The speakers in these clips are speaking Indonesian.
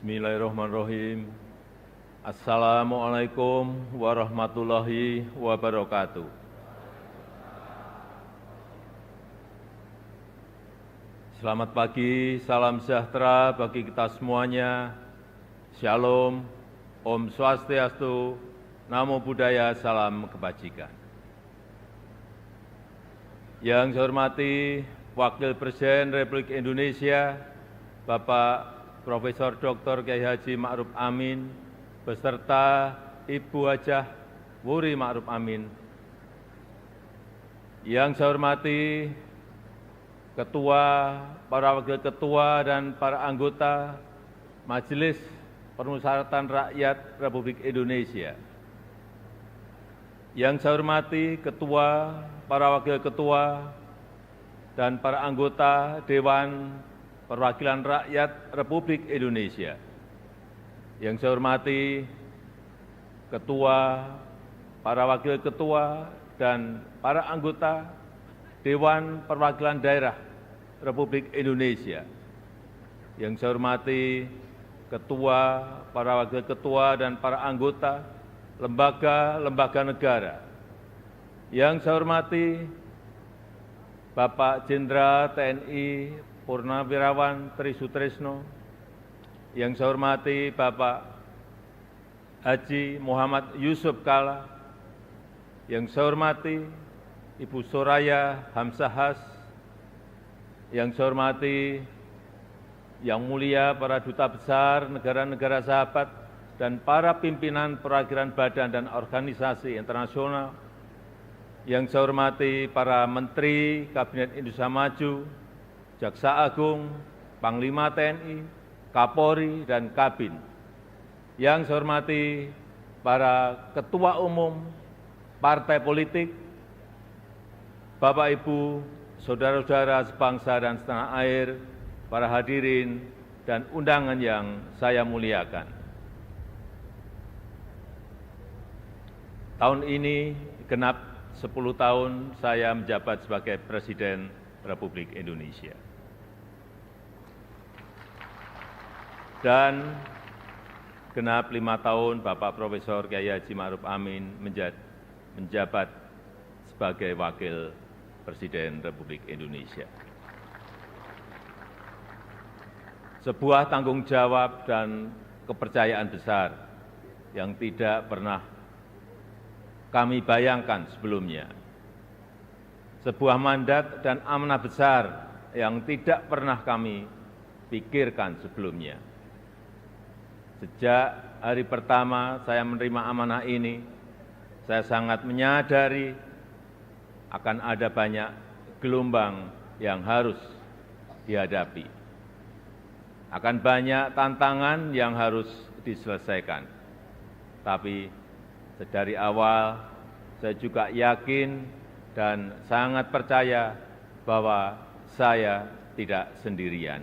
Bismillahirrahmanirrahim. Assalamualaikum warahmatullahi wabarakatuh. Selamat pagi, salam sejahtera bagi kita semuanya. Shalom, Om Swastiastu, Namo Buddhaya, salam kebajikan. Yang saya hormati Wakil Presiden Republik Indonesia, Bapak Profesor Dr. Kiai Haji Ma'ruf Amin, beserta Ibu Hajah Wuri Ma'ruf Amin. Yang saya hormati Ketua, para Wakil Ketua, dan para anggota Majelis Permusyawaratan Rakyat Republik Indonesia. Yang saya hormati Ketua, para Wakil Ketua, dan para anggota Dewan Perwakilan Rakyat Republik Indonesia. Yang saya hormati Ketua, para Wakil Ketua, dan para anggota Dewan Perwakilan Daerah Republik Indonesia. Yang saya hormati Ketua, para Wakil Ketua, dan para anggota lembaga-lembaga negara. Yang saya hormati Bapak Jenderal TNI Purnawirawan Tri Sutrisno, yang saya hormati Bapak Haji Muhammad Yusuf Kalla, yang saya hormati Ibu Soraya Hamsahas, yang saya hormati Yang Mulia para Duta Besar negara-negara sahabat dan para pimpinan perwakilan badan dan organisasi internasional, yang saya hormati para Menteri Kabinet Indonesia Maju, Jaksa Agung, Panglima TNI, Kapolri, dan Kabin. Yang saya hormati para Ketua Umum Partai Politik, Bapak Ibu, Saudara-saudara sebangsa dan setanah air, para hadirin dan undangan yang saya muliakan. Tahun ini genap 10 tahun saya menjabat sebagai Presiden Republik Indonesia. Dan genap 5 tahun Bapak Profesor Kiai Haji Ma'ruf Amin menjabat sebagai Wakil Presiden Republik Indonesia. Sebuah tanggung jawab dan kepercayaan besar yang tidak pernah kami bayangkan sebelumnya. Sebuah mandat dan amanah besar yang tidak pernah kami pikirkan sebelumnya. Sejak hari pertama saya menerima amanah ini, saya sangat menyadari akan ada banyak gelombang yang harus dihadapi. Akan banyak tantangan yang harus diselesaikan. Tapi dari awal saya juga yakin dan sangat percaya bahwa saya tidak sendirian.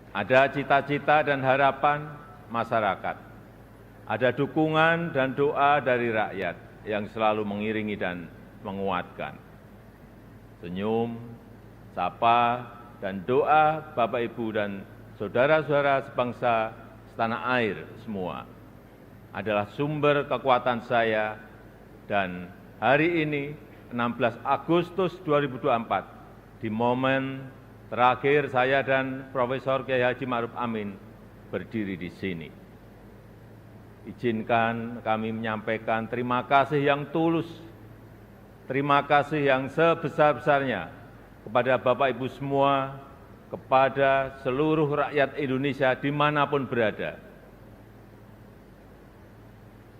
Ada cita-cita dan harapan masyarakat. Ada dukungan dan doa dari rakyat yang selalu mengiringi dan menguatkan. Senyum, sapa, dan doa Bapak, Ibu, dan saudara-saudara sebangsa setanah air semua adalah sumber kekuatan saya. Dan hari ini, 16 Agustus 2024, di momen terakhir saya dan Profesor Kiai Haji Ma'ruf Amin berdiri di sini. Izinkan kami menyampaikan terima kasih yang tulus, terima kasih yang sebesar-besarnya kepada Bapak Ibu semua, kepada seluruh rakyat Indonesia dimanapun berada,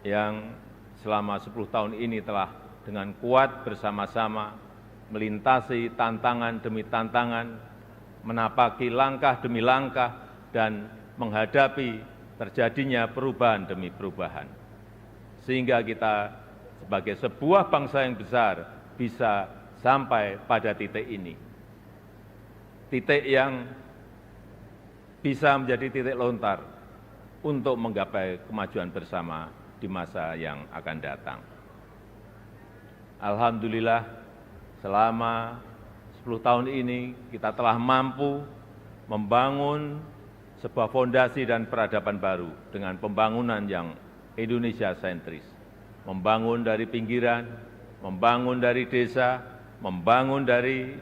yang selama 10 tahun ini telah dengan kuat bersama-sama melintasi tantangan demi tantangan, menapaki langkah demi langkah, dan menghadapi terjadinya perubahan demi perubahan. Sehingga kita sebagai sebuah bangsa yang besar bisa sampai pada titik ini. Titik yang bisa menjadi titik lontar untuk menggapai kemajuan bersama di masa yang akan datang. Alhamdulillah, selama 10 tahun ini kita telah mampu membangun sebuah fondasi dan peradaban baru dengan pembangunan yang Indonesia sentris. Membangun dari pinggiran, membangun dari desa, membangun dari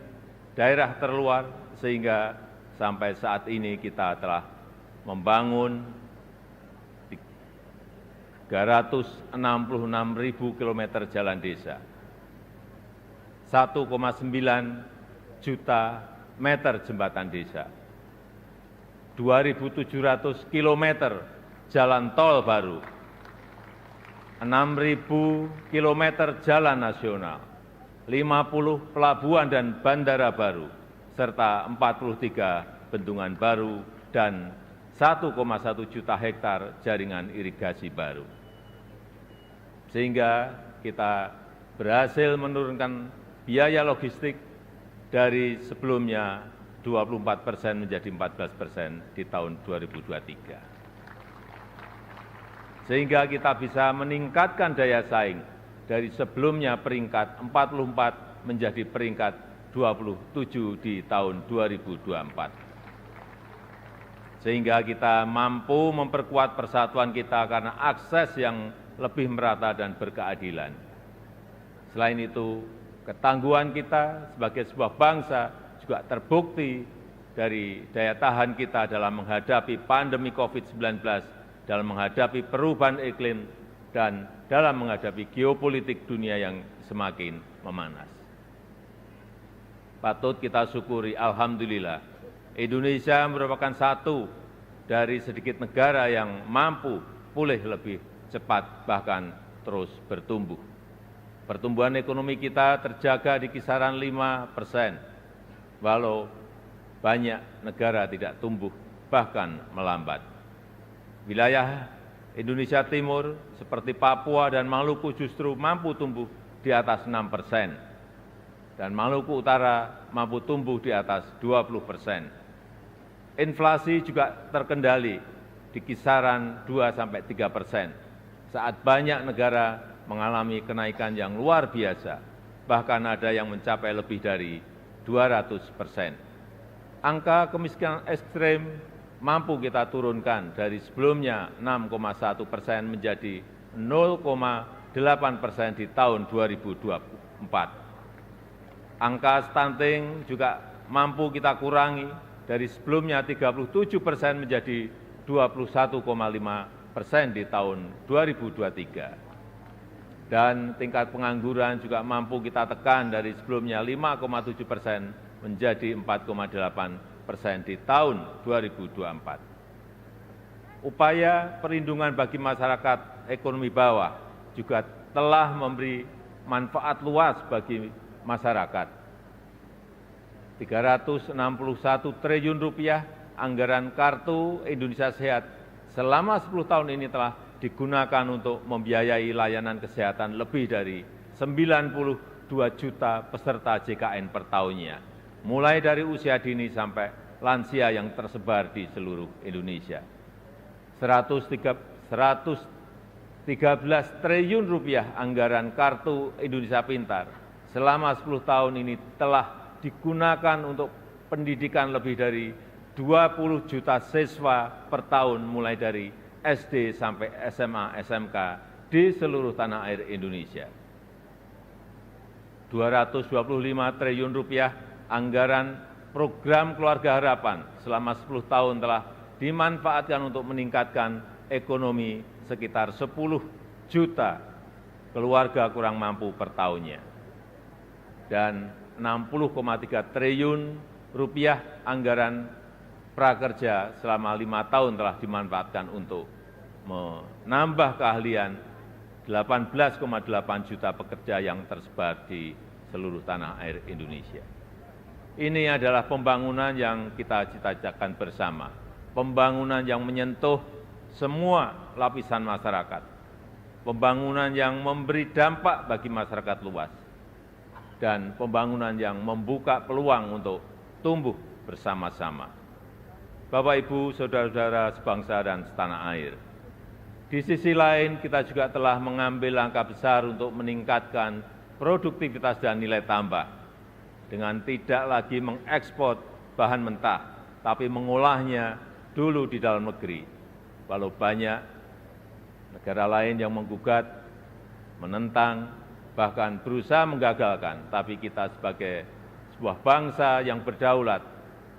daerah terluar, sehingga sampai saat ini kita telah membangun 366.000 kilometer jalan desa, 1,9 juta meter jembatan desa, 2.700 kilometer jalan tol baru, 6.000 kilometer jalan nasional, 50 pelabuhan dan bandara baru, serta 43 bendungan baru dan 1,1 juta hektar jaringan irigasi baru. Sehingga kita berhasil menurunkan biaya logistik dari sebelumnya 24% menjadi 14% di tahun 2023. Sehingga kita bisa meningkatkan daya saing dari sebelumnya peringkat 44 menjadi peringkat 27 di tahun 2024. Sehingga kita mampu memperkuat persatuan kita karena akses yang lebih merata dan berkeadilan. Selain itu, ketangguhan kita sebagai sebuah bangsa juga terbukti dari daya tahan kita dalam menghadapi pandemi COVID-19, dalam menghadapi perubahan iklim, dan dalam menghadapi geopolitik dunia yang semakin memanas. Patut kita syukuri, alhamdulillah, Indonesia merupakan satu dari sedikit negara yang mampu pulih lebih cepat, bahkan terus bertumbuh. Pertumbuhan ekonomi kita terjaga di kisaran 5%, walau banyak negara tidak tumbuh, bahkan melambat. Wilayah Indonesia Timur seperti Papua dan Maluku justru mampu tumbuh di atas 6%, dan Maluku Utara mampu tumbuh di atas 20%. Inflasi juga terkendali di kisaran 2–3%, saat banyak negara mengalami kenaikan yang luar biasa, bahkan ada yang mencapai lebih dari 200%. Angka kemiskinan ekstrem mampu kita turunkan dari sebelumnya 6,1% menjadi 0,8% di tahun 2024. Angka stunting juga mampu kita kurangi dari sebelumnya 37% menjadi 21,5% di tahun 2023. Dan tingkat pengangguran juga mampu kita tekan dari sebelumnya 5,7% menjadi 4,8% di tahun 2024. Upaya perlindungan bagi masyarakat ekonomi bawah juga telah memberi manfaat luas bagi masyarakat. 361 triliun rupiah anggaran Kartu Indonesia Sehat selama 10 tahun ini telah digunakan untuk membiayai layanan kesehatan lebih dari 92 juta peserta JKN per tahunnya, mulai dari usia dini sampai lansia yang tersebar di seluruh Indonesia. 113 triliun rupiah anggaran Kartu Indonesia Pintar selama 10 tahun ini telah digunakan untuk pendidikan lebih dari 20 juta siswa per tahun mulai dari SD sampai SMA, SMK di seluruh tanah air Indonesia. 225 triliun rupiah anggaran program Keluarga Harapan selama 10 tahun telah dimanfaatkan untuk meningkatkan ekonomi sekitar 10 juta keluarga kurang mampu per tahunnya. Dan 60,3 triliun rupiah anggaran prakerja selama 5 tahun telah dimanfaatkan untuk menambah keahlian 18,8 juta pekerja yang tersebar di seluruh tanah air Indonesia. Ini adalah pembangunan yang kita cita-citakan bersama, pembangunan yang menyentuh semua lapisan masyarakat, pembangunan yang memberi dampak bagi masyarakat luas, dan pembangunan yang membuka peluang untuk tumbuh bersama-sama. Bapak, Ibu, saudara-saudara sebangsa dan setanah air, di sisi lain kita juga telah mengambil langkah besar untuk meningkatkan produktivitas dan nilai tambah dengan tidak lagi mengekspor bahan mentah, tapi mengolahnya dulu di dalam negeri. Walau banyak negara lain yang menggugat, menentang, bahkan berusaha menggagalkan, tapi kita sebagai sebuah bangsa yang berdaulat,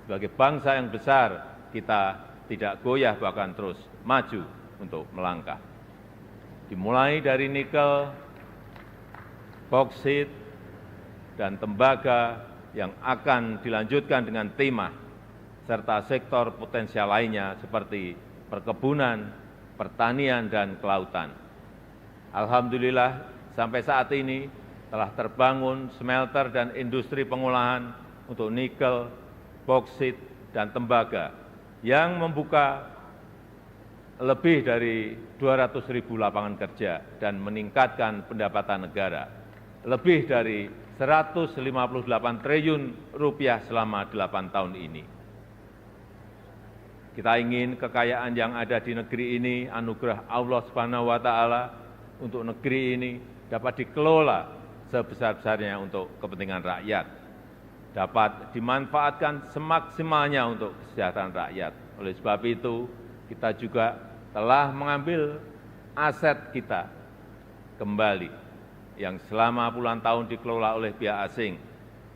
sebagai bangsa yang besar, kita tidak goyah bahkan terus maju untuk melangkah. Dimulai dari nikel, boksit, dan tembaga yang akan dilanjutkan dengan timah, serta sektor potensial lainnya seperti perkebunan, pertanian, dan kelautan. Alhamdulillah, sampai saat ini telah terbangun smelter dan industri pengolahan untuk nikel, boksit, dan tembaga yang membuka lebih dari 200.000 lapangan kerja dan meningkatkan pendapatan negara lebih dari 158 triliun rupiah selama 8 tahun ini. Kita ingin kekayaan yang ada di negeri ini, anugerah Allah Subhanahu wa Ta'ala untuk negeri ini dapat dikelola sebesar-besarnya untuk kepentingan rakyat, dapat dimanfaatkan semaksimalnya untuk kesejahteraan rakyat. Oleh sebab itu, kita juga telah mengambil aset kita kembali yang selama puluhan tahun dikelola oleh pihak asing,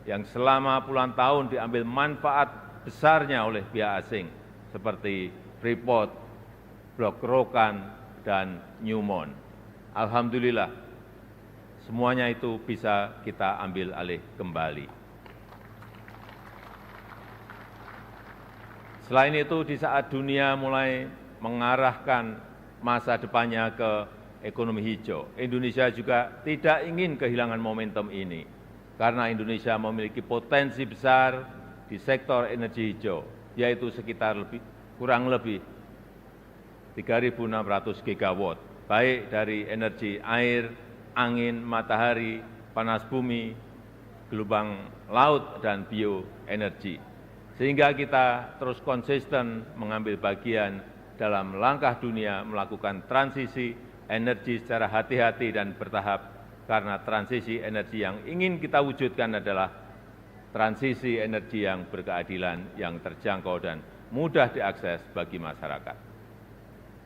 yang selama puluhan tahun diambil manfaat besarnya oleh pihak asing, seperti Freeport, Blok Rokan, dan Newmont. Alhamdulillah, semuanya itu bisa kita ambil alih kembali. Selain itu, di saat dunia mulai mengarahkan masa depannya ke ekonomi hijau, Indonesia juga tidak ingin kehilangan momentum ini, karena Indonesia memiliki potensi besar di sektor energi hijau, yaitu sekitar kurang lebih 3.600 gigawatt, baik dari energi air, angin, matahari, panas bumi, gelombang laut, dan bioenergi. Sehingga kita terus konsisten mengambil bagian dalam langkah dunia melakukan transisi energi secara hati-hati dan bertahap, karena transisi energi yang ingin kita wujudkan adalah transisi energi yang berkeadilan, yang terjangkau dan mudah diakses bagi masyarakat.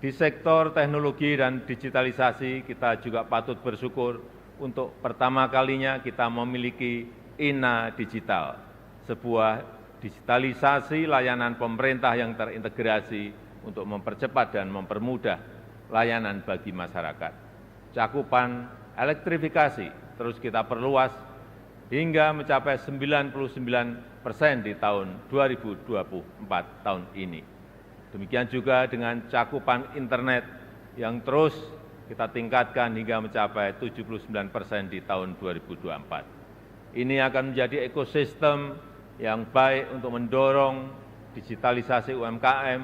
Di sektor teknologi dan digitalisasi, kita juga patut bersyukur untuk pertama kalinya kita memiliki INA Digital, sebuah digitalisasi layanan pemerintah yang terintegrasi untuk mempercepat dan mempermudah layanan bagi masyarakat. Cakupan elektrifikasi terus kita perluas hingga mencapai 99% di tahun 2024 tahun ini. Demikian juga dengan cakupan internet yang terus kita tingkatkan hingga mencapai 79% di tahun 2024. Ini akan menjadi ekosistem yang baik untuk mendorong digitalisasi UMKM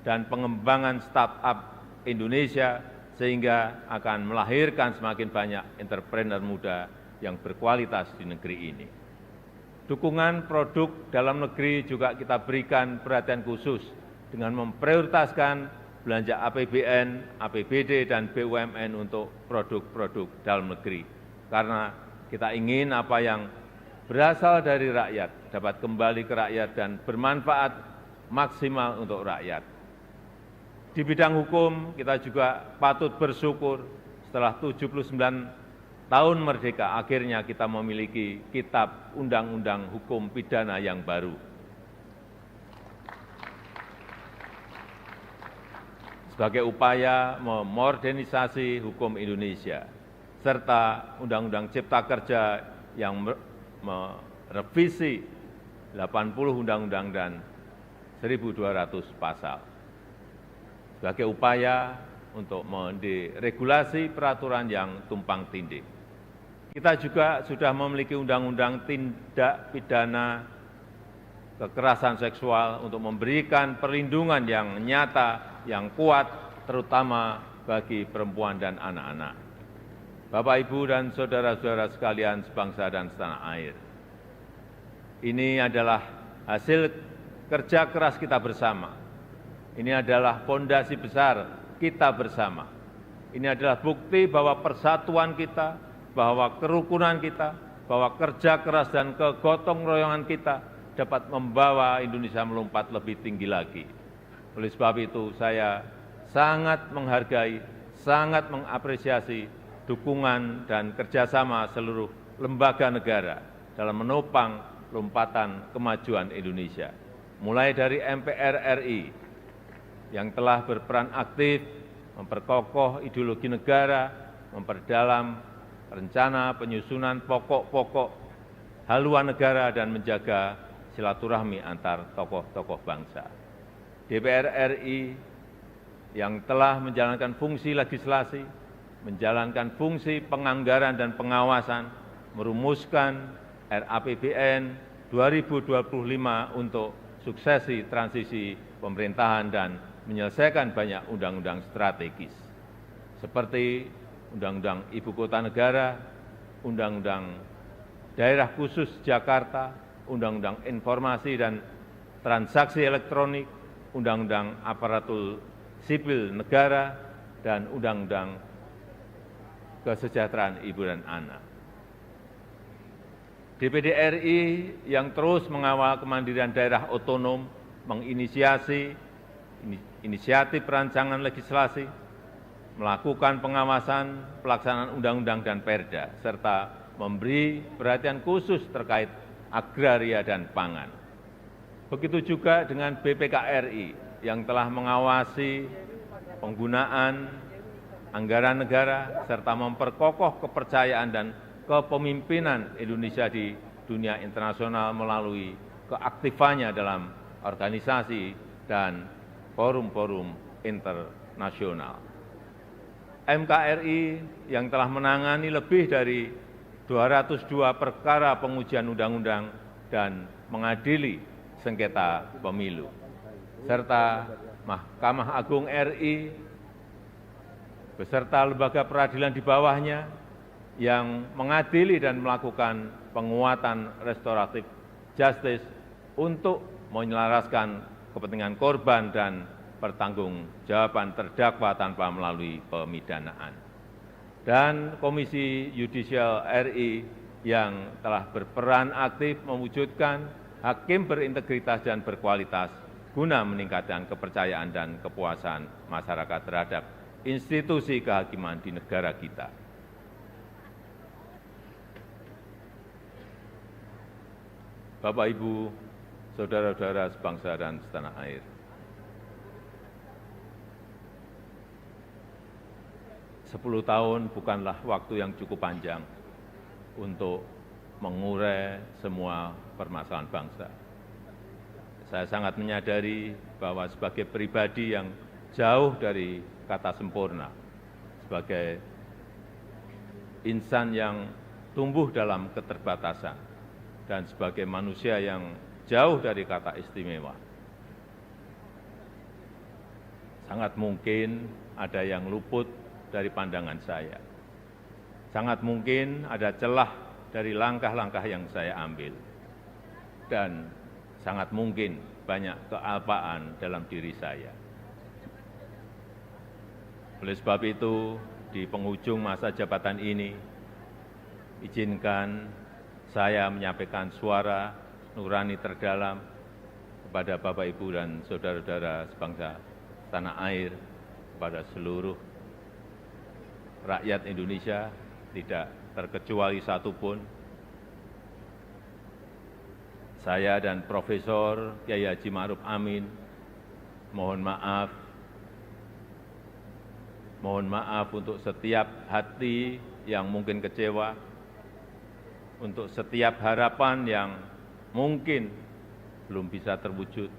dan pengembangan startup Indonesia, sehingga akan melahirkan semakin banyak entrepreneur muda yang berkualitas di negeri ini. Dukungan produk dalam negeri juga kita berikan perhatian khusus dengan memprioritaskan belanja APBN, APBD, dan BUMN untuk produk-produk dalam negeri. Karena kita ingin apa yang berasal dari rakyat dapat kembali ke rakyat dan bermanfaat maksimal untuk rakyat. Di bidang hukum, kita juga patut bersyukur setelah 79 tahun merdeka, akhirnya kita memiliki kitab undang-undang hukum pidana yang baru. Sebagai upaya memodernisasi hukum Indonesia, serta Undang-Undang Cipta Kerja yang merevisi 80 undang-undang dan 1.200 pasal. Sebagai upaya untuk menderegulasi peraturan yang tumpang tindih. Kita juga sudah memiliki undang-undang tindak pidana kekerasan seksual untuk memberikan perlindungan yang nyata, yang kuat, terutama bagi perempuan dan anak-anak. Bapak, Ibu, dan saudara-saudara sekalian sebangsa dan setanah air, ini adalah hasil kerja keras kita bersama. Ini adalah fondasi besar kita bersama. Ini adalah bukti bahwa persatuan kita, bahwa kerukunan kita, bahwa kerja keras dan kegotong royongan kita dapat membawa Indonesia melompat lebih tinggi lagi. Oleh sebab itu, saya sangat menghargai, sangat mengapresiasi dukungan dan kerjasama seluruh lembaga negara dalam menopang lompatan kemajuan Indonesia. Mulai dari MPR RI yang telah berperan aktif memperkokoh ideologi negara, memperdalam rencana penyusunan pokok-pokok haluan negara dan menjaga silaturahmi antar tokoh-tokoh bangsa. DPR RI yang telah menjalankan fungsi legislasi, menjalankan fungsi penganggaran dan pengawasan, merumuskan RAPBN 2025 untuk suksesi transisi pemerintahan dan menyelesaikan banyak undang-undang strategis, seperti Undang-Undang Ibu Kota Negara, Undang-Undang Daerah Khusus Jakarta, Undang-Undang Informasi dan Transaksi Elektronik, Undang-Undang Aparatur Sipil Negara, dan Undang-Undang Kesejahteraan Ibu dan Anak. DPD RI yang terus mengawal kemandirian daerah otonom, menginisiasi inisiatif perancangan legislasi, melakukan pengawasan pelaksanaan undang-undang dan perda, serta memberi perhatian khusus terkait agraria dan pangan. Begitu juga dengan BPK-RI yang telah mengawasi penggunaan anggaran negara serta memperkokoh kepercayaan dan kepemimpinan Indonesia di dunia internasional melalui keaktifannya dalam organisasi dan forum-forum internasional. MKRI yang telah menangani lebih dari 202 perkara pengujian undang-undang dan mengadili sengketa pemilu, serta Mahkamah Agung RI beserta lembaga peradilan di bawahnya yang mengadili dan melakukan penguatan restoratif justice untuk menyelaraskan kepentingan korban dan pertanggungjawaban terdakwa tanpa melalui pemidanaan. Dan Komisi Yudisial RI yang telah berperan aktif mewujudkan hakim berintegritas dan berkualitas guna meningkatkan kepercayaan dan kepuasan masyarakat terhadap institusi kehakiman di negara kita. Bapak, Ibu, saudara-saudara sebangsa dan setanah air, sepuluh tahun bukanlah waktu yang cukup panjang untuk mengurai semua permasalahan bangsa. Saya sangat menyadari bahwa sebagai pribadi yang jauh dari kata sempurna, sebagai insan yang tumbuh dalam keterbatasan, dan sebagai manusia yang jauh dari kata istimewa, sangat mungkin ada yang luput dari pandangan saya. Sangat mungkin ada celah dari langkah-langkah yang saya ambil. Dan sangat mungkin banyak kealpaan dalam diri saya. Oleh sebab itu, di penghujung masa jabatan ini, izinkan saya menyampaikan suara nurani terdalam kepada Bapak, Ibu, dan saudara-saudara sebangsa tanah air, kepada seluruh rakyat Indonesia, tidak terkecuali satupun. Saya dan Profesor Kyai Haji Ma'ruf Amin mohon maaf untuk setiap hati yang mungkin kecewa, untuk setiap harapan yang mungkin belum bisa terwujud,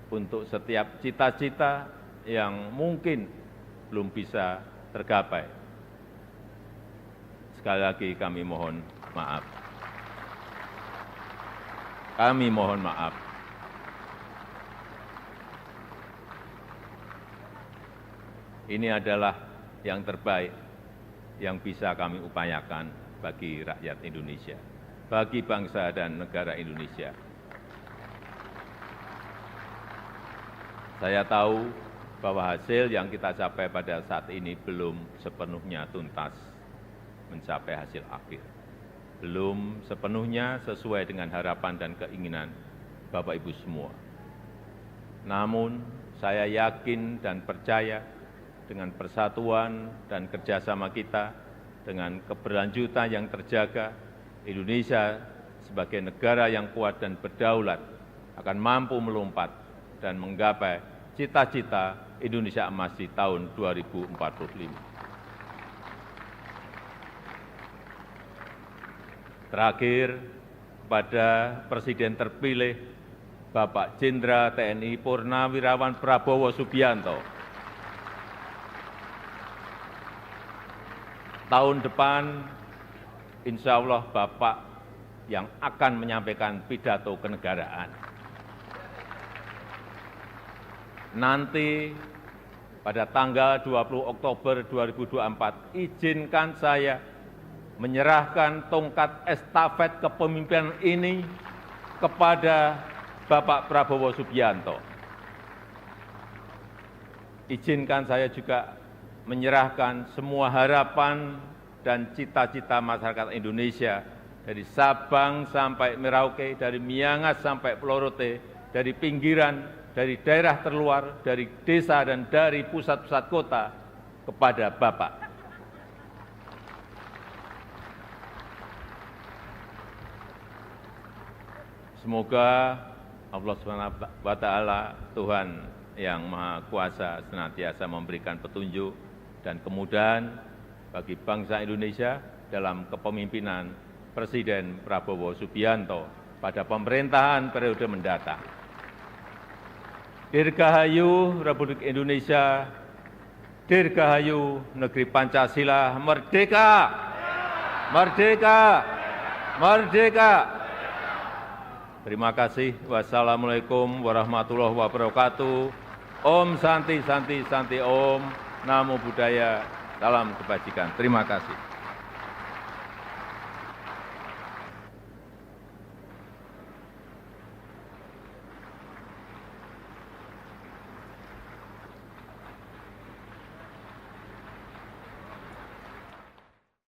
untuk setiap cita-cita yang mungkin belum bisa tergapai. Sekali lagi kami mohon maaf. Kami mohon maaf. Ini adalah yang terbaik yang bisa kami upayakan bagi rakyat Indonesia, bagi bangsa dan negara Indonesia. Saya tahu bahwa hasil yang kita capai pada saat ini belum sepenuhnya tuntas mencapai hasil akhir. Belum sepenuhnya sesuai dengan harapan dan keinginan Bapak Ibu semua. Namun saya yakin dan percaya dengan persatuan dan kerjasama kita, dengan keberlanjutan yang terjaga, Indonesia sebagai negara yang kuat dan berdaulat akan mampu melompat dan menggapai cita-cita Indonesia emas di tahun 2045. Terakhir, kepada Presiden terpilih Bapak Jenderal TNI Purnawirawan Prabowo Subianto. Tahun depan, insya Allah Bapak yang akan menyampaikan pidato kenegaraan. Nanti pada tanggal 20 Oktober 2024, izinkan saya menyerahkan tongkat estafet kepemimpinan ini kepada Bapak Prabowo Subianto. Izinkan saya juga menyerahkan semua harapan dan cita-cita masyarakat Indonesia dari Sabang sampai Merauke, dari Miangas sampai Pulau Rote, dari pinggiran, dari daerah terluar, dari desa dan dari pusat-pusat kota kepada Bapak. Semoga Allah SWT, Tuhan yang Maha Kuasa, senantiasa memberikan petunjuk dan kemudahan bagi bangsa Indonesia dalam kepemimpinan Presiden Prabowo Subianto pada pemerintahan periode mendatang. Dirgahayu Republik Indonesia, Dirgahayu Negeri Pancasila, merdeka! Merdeka! Merdeka! Terima kasih. Wassalamualaikum warahmatullahi wabarakatuh. Om Santi Santi Santi Om. Namo Buddhaya. Salam kebajikan. Terima kasih.